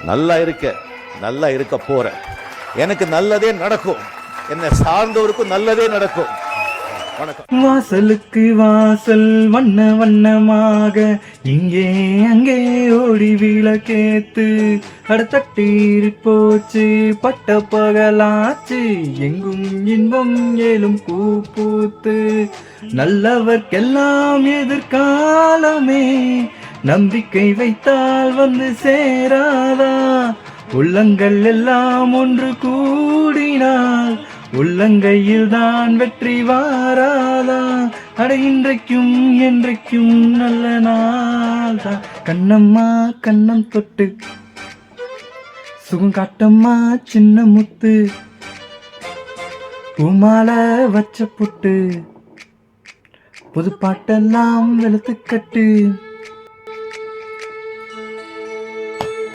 நல்லா இருக்க போற. எனக்கு நல்லதே நடக்கும், என்னை சார்ந்தவருக்கும் நல்லதே நடக்கும். வணக்கம். வாசலுக்கு வாசல் வண்ண வண்ணமாக இங்கே அங்கே ஓடி விளக்கேத்து அடுத்தட்டீர் போச்சு பட்ட பகலாச்சு எங்கும் இன்பம் ஏலும் பூ பூத்து நல்லவர்க்கெல்லாம் எதிர்காலமே நம்பிக்கை வைத்தால் வந்து சேராதா உள்ளங்கள் எல்லாம் ஒன்று கூடினால் உள்ளங்கையில் தான் வெற்றி வாராதா அட இன்றைக்கும் என்றைக்கும் நல்ல நாள் தான் கண்ணம்மா கண்ணம் தொட்டு சுகம் காட்டம்மா சின்ன முத்து பூமாலை வச்ச புட்டு புது பாட்டெல்லாம் வெளுத்து கட்டு